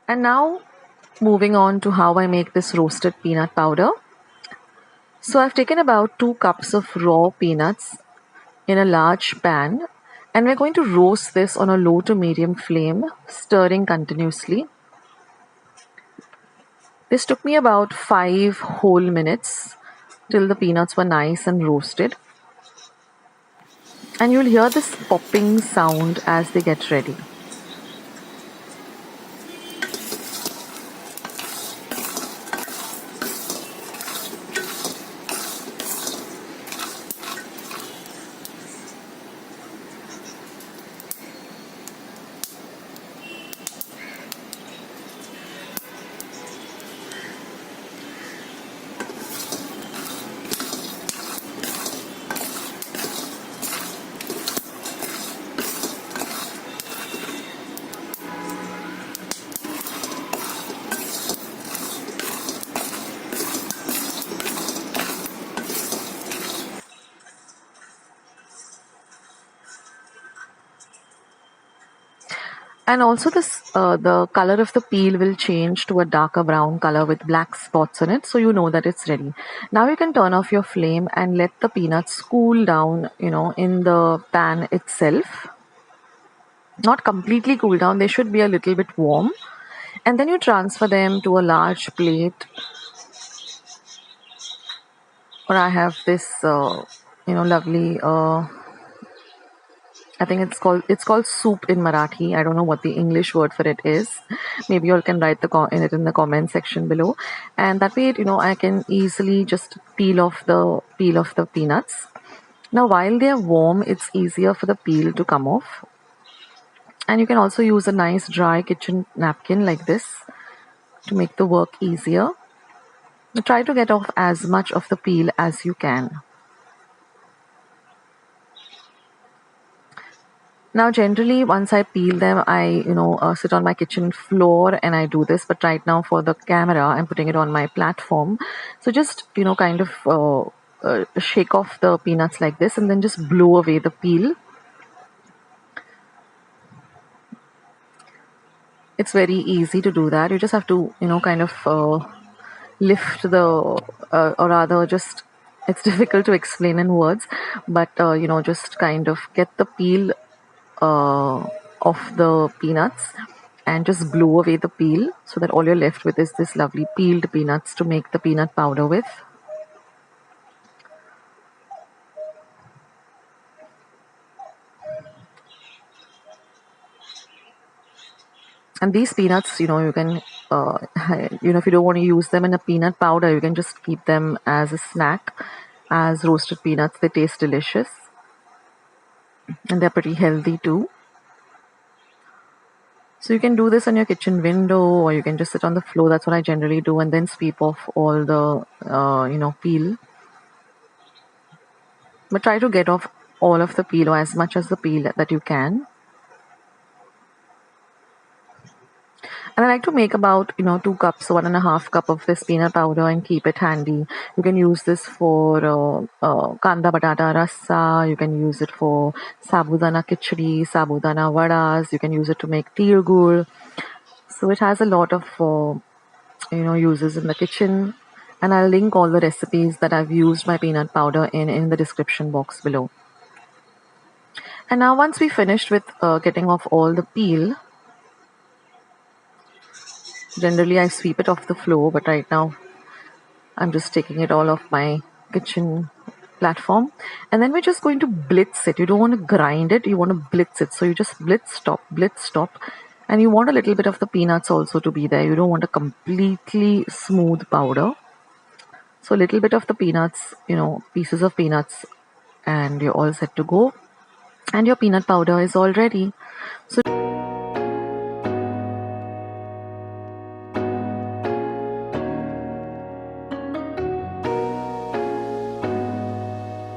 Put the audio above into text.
And now moving on to how I make this roasted peanut powder. So I've taken about 2 cups of raw peanuts in a large pan, and we're going to roast this on a low to medium flame, stirring continuously. This took me about 5 whole minutes till the peanuts were nice and roasted. And you'll hear this popping sound as they get ready. And also the color of the peel will change to a darker brown color with black spots on it, so you know that it's ready. Now you can turn off your flame and let the peanuts cool down, in the pan itself. Not completely cool down, they should be a little bit warm. And then you transfer them to a large plate. Or I have this, lovely I think it's called soup in Marathi. I don't know what the English word for it is. Maybe you all can write it in the comment section below. And that way, I can easily just peel off the peanuts. Now, while they are warm, it's easier for the peel to come off. And you can also use a nice dry kitchen napkin like this to make the work easier. Try to get off as much of the peel as you can. Now, generally, once I peel them, I, sit on my kitchen floor and I do this. But right now, for the camera, I'm putting it on my platform. So just, kind of shake off the peanuts like this and then just blow away the peel. It's very easy to do that. You just have to, kind of lift the, or rather just, it's difficult to explain in words, but, just kind of get the peel of the peanuts and just blow away the peel so that all you're left with is this lovely peeled peanuts to make the peanut powder with. And these peanuts, you can, if you don't want to use them in a peanut powder, you can just keep them as a snack, as roasted peanuts. They taste delicious and they're pretty healthy too. So you can do this on your kitchen window, or you can just sit on the floor. That's what I generally do, and then sweep off all the, peel. But try to get off all of the peel, or as much as the peel that you can. And I like to make about, 2 cups, 1.5 cup of this peanut powder and keep it handy. You can use this for kanda batata rasa. You can use it for sabudana khichadi, sabudana vadas. You can use it to make tirgur. So it has a lot of, uses in the kitchen. And I'll link all the recipes that I've used my peanut powder in the description box below. And now once we finished with getting off all the peel, generally I sweep it off the floor, but right now I'm just taking it all off my kitchen platform. And then we're just going to blitz it. You don't want to grind it, you want to blitz it. So you just blitz, stop. And you want a little bit of the peanuts also to be there. You don't want a completely smooth powder. So a little bit of the peanuts, pieces of peanuts, and you're all set to go. And your peanut powder is all ready. So